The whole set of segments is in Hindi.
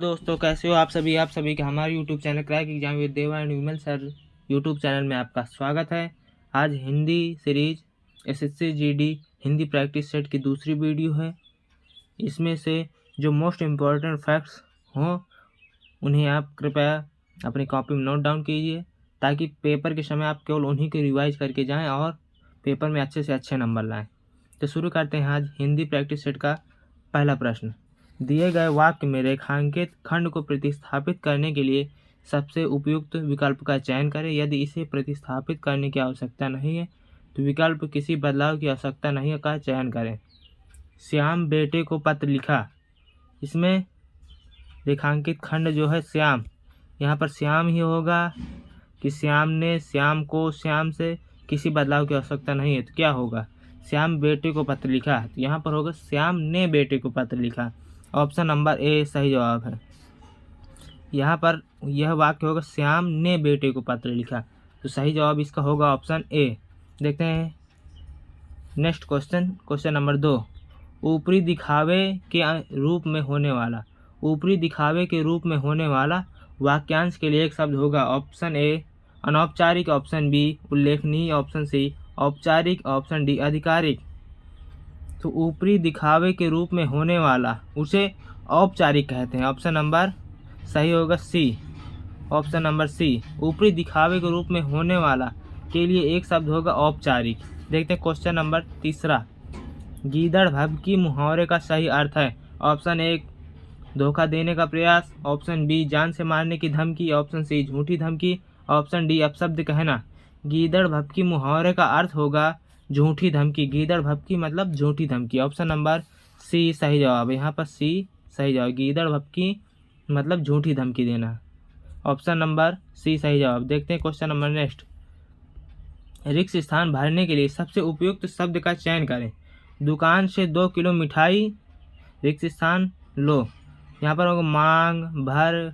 दोस्तों कैसे हो आप सभी का हमारे YouTube channel crack exam with Deva and Vimal sir YouTube channel में आपका स्वागत है। आज Hindi series SSC GD Hindi practice set की दूसरी वीडियो है। इसमें से जो मोस्ट इम्पॉर्टेंट फैक्ट्स हों उन्हें आप कृपया अपनी कॉपी में नोट डाउन कीजिए, ताकि पेपर के समय आप केवल उन्हीं को रिवाइज करके जाएँ और पेपर में अच्छे से अच्छे नंबर लाएँ। तो शुरू करते हैं आज हिंदी प्रैक्टिस सेट का पहला प्रश्न। दिए गए वाक्य में रेखांकित खंड को प्रतिस्थापित करने के लिए सबसे उपयुक्त विकल्प का चयन करें। यदि इसे प्रतिस्थापित करने की आवश्यकता नहीं है तो विकल्प किसी बदलाव की आवश्यकता नहीं है का चयन करें। श्याम बेटे को पत्र लिखा, इसमें रेखांकित खंड जो है श्याम, यहाँ पर श्याम ही होगा कि श्याम ने श्याम को श्याम से किसी बदलाव की आवश्यकता नहीं है तो क्या होगा, श्याम बेटे को पत्र लिखा, तो यहाँ पर होगा श्याम ने बेटे को पत्र लिखा। ऑप्शन नंबर ए सही जवाब है। यहाँ पर यह वाक्य होगा श्याम ने बेटे को पत्र लिखा, तो सही जवाब इसका होगा ऑप्शन ए। देखते हैं नेक्स्ट क्वेश्चन नंबर 2। ऊपरी दिखावे के रूप में होने वाला, ऊपरी दिखावे के रूप में होने वाला वाक्यांश के लिए एक शब्द होगा। ऑप्शन ए अनौपचारिक, ऑप्शन बी उल्लेखनीय, ऑप्शन सी औपचारिक, ऑप्शन डी आधिकारिक। तो ऊपरी दिखावे के रूप में होने वाला उसे औपचारिक कहते हैं। ऑप्शन नंबर सही होगा सी, ऑप्शन नंबर सी। ऊपरी दिखावे के रूप में होने वाला के लिए एक शब्द होगा औपचारिक। देखते हैं क्वेश्चन नंबर 3। गीदड़ भभकी मुहावरे का सही अर्थ है। ऑप्शन ए धोखा देने का प्रयास, ऑप्शन बी जान से मारने की धमकी, ऑप्शन सी झूठी धमकी, ऑप्शन डी अपशब्द कहना। गीदड़ भभकी मुहावरे का अर्थ होगा झूठी धमकी। गीदड़ भभकी मतलब झूठी धमकी। ऑप्शन नंबर सी सही जवाब है। यहाँ पर सी सही जवाब, गीदड़ भभकी मतलब झूठी धमकी देना। ऑप्शन नंबर सी सही जवाब। देखते हैं क्वेश्चन नंबर नेक्स्ट। रिक्त स्थान भरने के लिए सबसे उपयुक्त शब्द का चयन करें। दुकान से 2 किलो मिठाई, रिक्त स्थान लो। यहाँ पर होगा मांग, भर,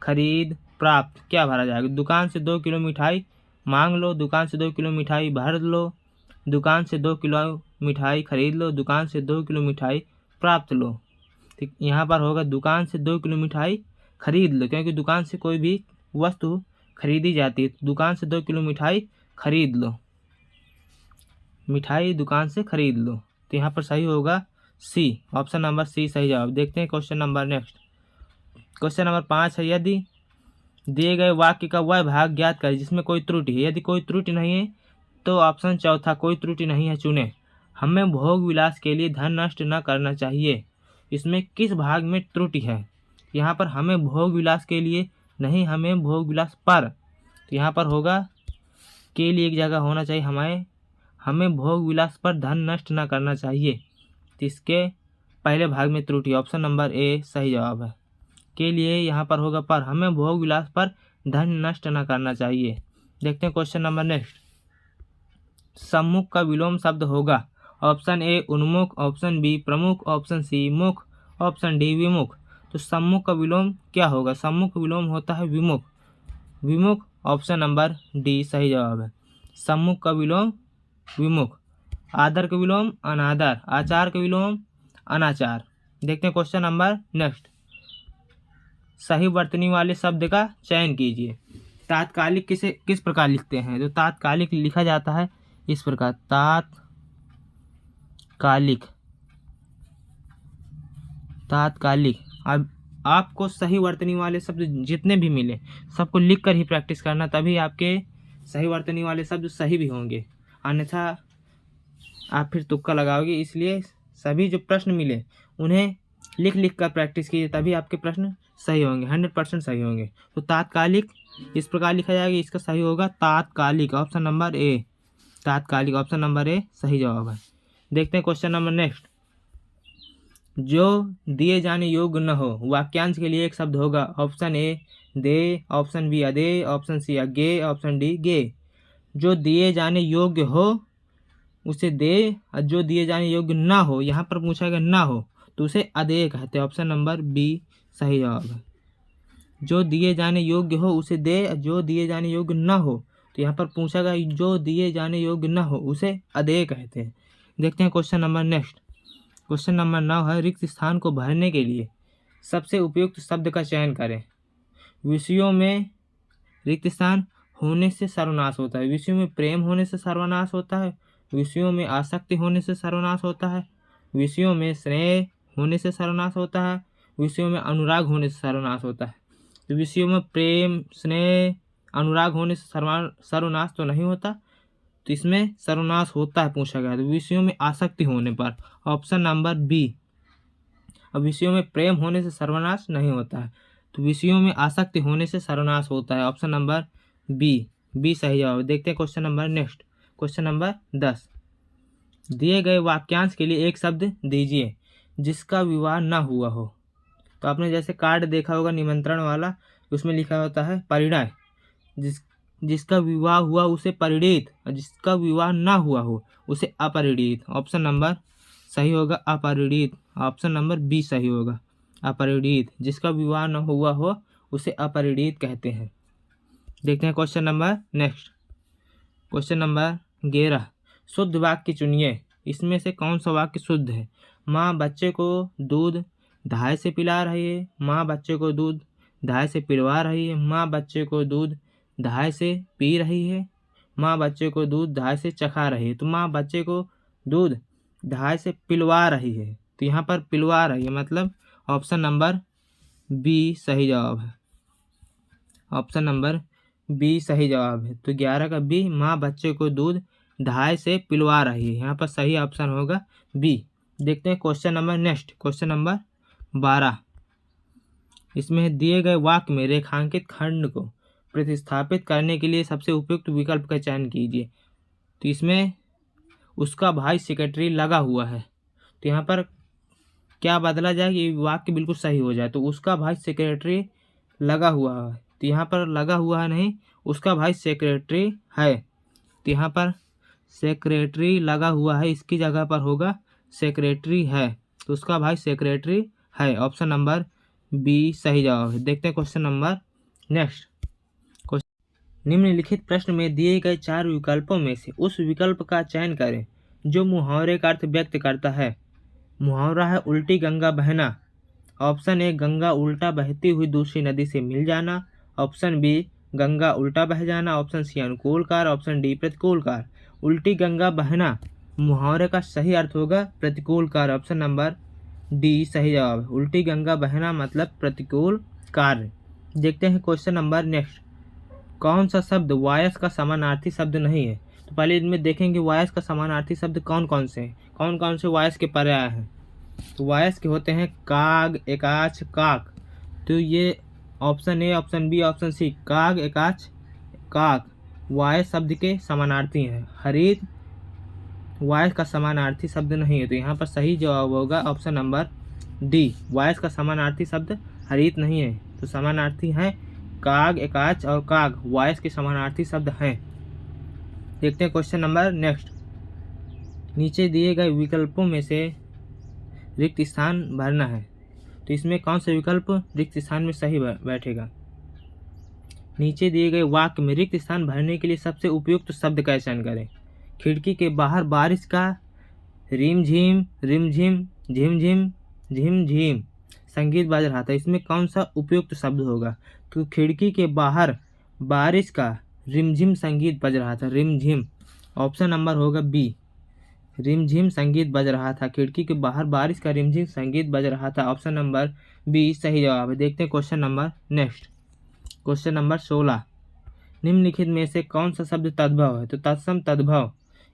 खरीद, प्राप्त। क्या भरा जाएगा, दुकान से 2 किलो मिठाई मांग लो, दुकान से 2 किलो मिठाई भर लो, दुकान से 2 किलो मिठाई खरीद लो, दुकान से 2 किलो मिठाई प्राप्त लो। ठीक, यहाँ पर होगा दुकान से 2 किलो मिठाई खरीद लो, क्योंकि दुकान से कोई भी वस्तु खरीदी जाती है। दुकान से 2 किलो मिठाई खरीद लो, मिठाई दुकान से खरीद लो। तो यहाँ पर सही होगा सी, ऑप्शन नंबर सी सही जवाब। देखते हैं question number next. Question number 5 है। यदि दिए गए वाक्य का वह भाग ज्ञात करें जिसमें कोई त्रुटि है। यदि कोई त्रुटि नहीं है तो ऑप्शन चौथा कोई त्रुटि नहीं है चुने। हमें भोग विलास के लिए धन नष्ट न करना चाहिए, इसमें किस भाग में त्रुटि है। यहाँ पर हमें भोग विलास के लिए नहीं, हमें भोग विलास पर, तो यहाँ पर होगा के लिए एक जगह होना चाहिए हमें भोग विलास पर धन नष्ट न करना चाहिए। तो इसके पहले भाग में त्रुटि, ऑप्शन नंबर ए सही जवाब है। के लिए यहाँ पर होगा पर, हमें भोग विलास पर धन नष्ट न करना चाहिए। देखते हैं क्वेश्चन नंबर नेक्स्ट। सम्मुख का विलोम शब्द होगा। ऑप्शन ए उन्मुख, ऑप्शन बी प्रमुख, ऑप्शन सी मुख, ऑप्शन डी विमुख। तो सम्मुख का विलोम क्या होगा, सम्मुख विलोम होता है विमुख। विमुख ऑप्शन नंबर डी सही जवाब है। सम्मुख का विलोम विमुख। आदर का विलोम अनादर, आचार का विलोम अनाचार। देखते हैं क्वेश्चन नंबर नेक्स्ट। सही वर्तनी वाले शब्द का चयन कीजिए। तात्कालिक किस प्रकार लिखते हैं, तो तात्कालिक लिखा जाता है इस प्रकार, तात्कालिक। अब आपको सही वर्तनी वाले शब्द जितने भी मिले सबको लिख कर ही प्रैक्टिस करना, तभी आपके सही वर्तनी वाले शब्द सही भी होंगे, अन्यथा आप फिर तुक्का लगाओगे। इसलिए सभी जो प्रश्न मिले उन्हें लिख कर प्रैक्टिस कीजिए, तभी आपके प्रश्न सही होंगे, 100% सही होंगे। तो तात्कालिक इस प्रकार लिखा जाएगा, इसका सही होगा तात्कालिक, ऑप्शन नंबर ए तात्कालिक, ऑप्शन नंबर ए सही जवाब है। देखते हैं क्वेश्चन नंबर नेक्स्ट। जो दिए जाने योग्य न हो, वाक्यांश के लिए एक शब्द होगा। ऑप्शन ए दे, ऑप्शन बी अदे, ऑप्शन सी अगे, ऑप्शन डी गे। जो दिए जाने योग्य हो उसे दे, और जो दिए जाने योग्य ना हो, यहाँ पर पूछा गया ना हो तो उसे अदेय कहते हैं। ऑप्शन नंबर बी सही जवाब है। जो दिए जाने योग्य हो उसे दे, जो दिए जाने योग्य ना हो, तो यहाँ पर पूछा गया जो दिए जाने योग्य ना हो उसे अदेय कहते हैं। देखते हैं question number next. Question number 9 है। रिक्त स्थान को भरने के लिए सबसे उपयुक्त शब्द का चयन करें। विषयों में रिक्त स्थान होने से सर्वनाश होता है। विषयों में प्रेम होने से सर्वनाश होता है। विषयों में आसक्ति होने से सर्वनाश होता है। विषयों में स्नेह होने से सर्वनाश होता है। विषयों में अनुराग होने से सर्वनाश होता है। तो विषयों में प्रेम, स्नेह, अनुराग होने से सर्वनाश तो नहीं होता, तो इसमें सर्वनाश होता है पूछा गया। तो विषयों में आसक्ति होने पर, ऑप्शन नंबर बी। अब विषयों में प्रेम होने से सर्वनाश नहीं होता है, तो विषयों में आसक्ति होने से सर्वनाश होता है, ऑप्शन नंबर बी सही जवाब। देखते हैं question number next. Question number 10, दिए गए वाक्यांश के लिए एक शब्द दीजिए जिसका विवाह न हुआ हो। तो आपने जैसे कार्ड देखा होगा निमंत्रण वाला, उसमें लिखा होता है परिणय, जिसका विवाह हुआ उसे परिणीत, और जिसका विवाह ना हुआ हो उसे अपरिणीत। ऑप्शन नंबर सही होगा अपरिणीत, ऑप्शन नंबर बी सही होगा अपरिणीत। जिसका विवाह न हुआ हो उसे अपरिणीत कहते हैं। देखते हैं question number next. Question number 11, शुद्ध वाक्य चुनिए, इसमें से कौन सा वाक्य शुद्ध है। माँ बच्चे को दूध धाय से पिला रही है। माँ बच्चे को दूध धाय से पिलवा रही है। माँ बच्चे को दूध धाय से पी रही है। माँ बच्चे को दूध धाय से चखा रही है। तो माँ बच्चे को दूध धाय से पिलवा रही है, तो यहाँ पर पिलवा रही है मतलब ऑप्शन नंबर बी सही जवाब है। ऑप्शन नंबर बी सही जवाब है। तो 11 का बी, माँ बच्चे को दूध धाय से पिलवा रही है, यहाँ पर सही ऑप्शन होगा बी। देखते हैं question number next. Question number 12, इसमें दिए गए वाक्य में रेखांकित खंड को प्रतिस्थापित करने के लिए सबसे उपयुक्त विकल्प का चयन कीजिए। तो इसमें उसका भाई सेक्रेटरी लगा हुआ है, तो यहाँ पर क्या बदला जाए कि वाक्य बिल्कुल सही हो जाए। तो उसका भाई सेक्रेटरी लगा हुआ है, तो यहाँ पर लगा हुआ है नहीं, उसका भाई सेक्रेटरी है, तो यहाँ पर सेक्रेटरी लगा हुआ है, इसकी जगह पर होगा सेक्रेटरी है, तो उसका भाई सेक्रेटरी है, ऑप्शन नंबर बी सही जवाब है। देखते हैं क्वेश्चन नंबर नेक्स्ट। निम्नलिखित प्रश्न में दिए गए 4 विकल्पों में से उस विकल्प का चयन करें जो मुहावरे का अर्थ व्यक्त करता है। मुहावरा है उल्टी गंगा बहना। ऑप्शन ए गंगा उल्टा बहती हुई दूसरी नदी से मिल जाना। ऑप्शन बी गंगा उल्टा बह जाना। ऑप्शन सी अनुकूल कार। ऑप्शन डी प्रतिकूल कार। उल्टी गंगा बहना मुहावरे का सही अर्थ होगा प्रतिकूल कार, ऑप्शन नंबर डी सही जवाब है। उल्टी गंगा बहना मतलब प्रतिकूल कार्य। देखते हैं क्वेश्चन नंबर नेक्स्ट। कौन सा शब्द वायस का समानार्थी शब्द नहीं है। तो पहले इनमें देखेंगे वायस का समानार्थी शब्द कौन कौन से हैं, कौन कौन से वायस के पर्याय हैं। तो वायस के होते हैं काग, एकाच, काक। तो ये option A, option B, option C, काग, एकाच, काक वायस शब्द के समानार्थी हैं। हरित वायस का समानार्थी शब्द नहीं है, तो यहाँ पर सही जवाब होगा ऑप्शन नंबर डी। वायस का समानार्थी शब्द हरित नहीं है, तो समानार्थी हैं काग, एकाच और काग वायस के समानार्थी शब्द हैं। देखते हैं क्वेश्चन नंबर नेक्स्ट। नीचे दिए गए विकल्पों में से रिक्त स्थान भरना है, तो इसमें कौन सा विकल्प रिक्त स्थान में सही बैठेगा। नीचे दिए गए वाक्य में रिक्त स्थान भरने के लिए सबसे उपयुक्त शब्द का चयन करें। खिड़की के बाहर बारिश का रिमझिम, रिमझिम, झिमझिम, झिमझिम संगीत बज रहा था, इसमें कौन सा उपयुक्त शब्द होगा। तो खिड़की के बाहर बारिश का रिमझिम संगीत बज रहा था, रिमझिम, ऑप्शन नंबर होगा बी। रिमझिम संगीत बज रहा था, खिड़की के बाहर बारिश का रिमझिम संगीत बज रहा था, ऑप्शन नंबर बी सही जवाब है। देखते हैं question number next. Question number 16, निम्नलिखित में से कौन सा शब्द तद्भव है। तो तत्सम, तद्भव,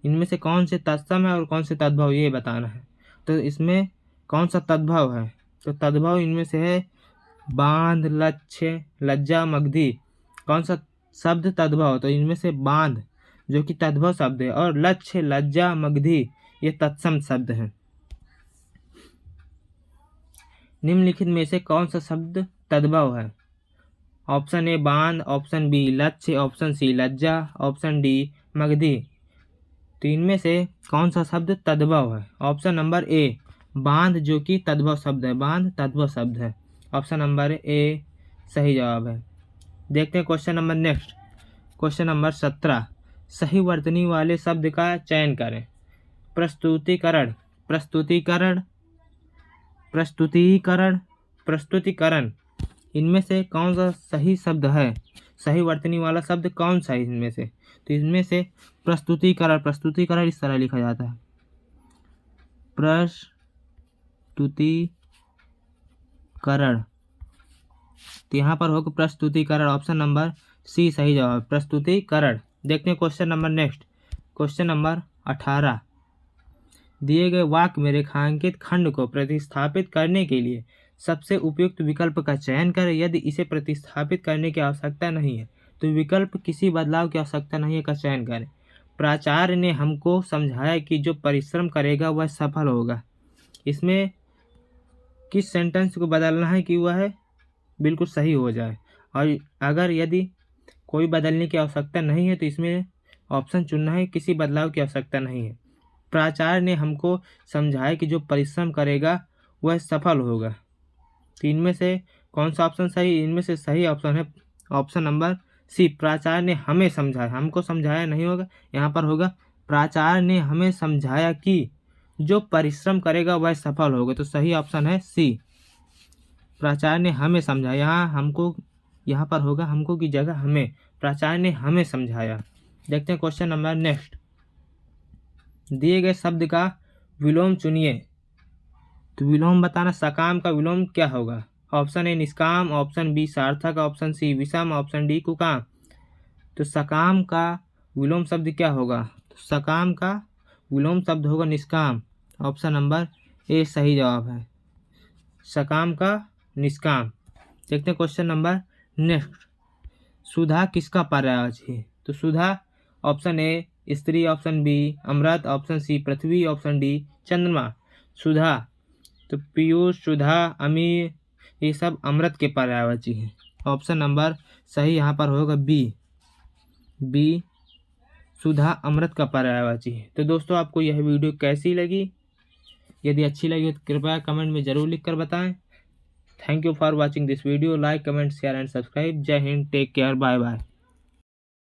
इनमें से कौन से तत्सम है और कौन से तद्भव ये बताना है। तो इसमें कौन सा तद्भव है। तो तद्भव इनमें से है बांध, लक्ष्य, लज्जा, मगधी। कौन सा शब्द तद्भव, तो इनमें से बांध जो कि तद्भव शब्द है और लक्ष्य, लज्जा, मगधी ये तत्सम शब्द हैं। निम्नलिखित में से कौन सा शब्द तद्भव है। ऑप्शन ए बांध, ऑप्शन बी लक्ष्य, ऑप्शन सी लज्जा, ऑप्शन डी मगधी। तो इनमें से कौन सा शब्द तद्भव है। ऑप्शन नंबर ए बांध जो कि तद्भव शब्द है, बांध तद्भव शब्द है, ऑप्शन नंबर ए सही जवाब है। देखते हैं question number next. Question number 17, सही वर्तनी वाले शब्द का चयन करें। प्रस्तुतिकरण, प्रस्तुतिकरण, प्रस्तुतिकरण, प्रस्तुतिकरण, इनमें से कौन सा सही शब्द है? सही वर्तनी वाला शब्द कौन सा है इनमें से? तो इनमें से प्रस्तुतिकरण, प्रस्तुतिकरण इस तरह लिखा जाता है, प्रस्तुतिकरण। तो यहाँ पर होगा प्रस्तुतिकरण, ऑप्शन नंबर सी सही जवाब, प्रस्तुतिकरण। देखते हैं question number next, question number 18। दिए गए वाक्य में रेखांकित खंड को प्रतिस्थापित करने के लिए सबसे उपयुक्त विकल्प का चयन करें। यदि इसे प्रतिस्थापित करने की आवश्यकता नहीं है तो विकल्प किसी बदलाव की आवश्यकता नहीं है का चयन करें। प्राचार्य ने हमको समझाया कि जो परिश्रम करेगा वह सफल होगा। इसमें किस सेंटेंस को बदलना है कि वह बिल्कुल सही हो जाए, और अगर यदि कोई बदलने की आवश्यकता नहीं है तो इसमें ऑप्शन चुनना है किसी बदलाव की आवश्यकता नहीं है। प्राचार्य ने हमको समझाया कि जो परिश्रम करेगा वह सफल होगा। तो इनमें से कौन सा ऑप्शन सही? इनमें से सही ऑप्शन है ऑप्शन नंबर सी, प्राचार्य ने हमें समझाया। हमको समझाया नहीं होगा, यहाँ पर होगा प्राचार्य ने हमें समझाया कि जो परिश्रम करेगा वह सफल होगा। तो सही ऑप्शन है सी, प्राचार्य ने हमें समझाया। यहाँ हमको, यहाँ पर होगा हमको की जगह हमें, प्राचार्य ने हमें समझाया। देखते हैं क्वेश्चन नंबर नेक्स्ट। दिए गए शब्द का विलोम चुनिए। तो विलोम बताना, सकाम का विलोम क्या होगा? ऑप्शन ए निष्काम, ऑप्शन बी सार्थक, ऑप्शन सी विषम, ऑप्शन डी कुकाम। तो सकाम का विलोम शब्द क्या होगा? तो सकाम का विलोम शब्द होगा निष्काम, ऑप्शन नंबर ए सही जवाब है, सकाम का निष्काम। देखते हैं क्वेश्चन नंबर नेक्स्ट। सुधा किसका पर्यायवाची है? तो सुधा ऑप्शन ए स्त्री, ऑप्शन बी अमृत, ऑप्शन सी पृथ्वी, ऑप्शन डी चंद्रमा। सुधा, तो पीयूष, सुधा, अमीर, ये सब अमृत के पर्यायवाची हैं। ऑप्शन नंबर सही यहाँ पर होगा बी, सुधा अमृत का पर्यायवाची है। तो दोस्तों आपको यह वीडियो कैसी लगी? यदि अच्छी लगी तो कृपया कमेंट में ज़रूर लिखकर बताएं। Thank you for watching this video. Like, comment, share and subscribe. जय हिंद, टेक केयर, बाय बाय।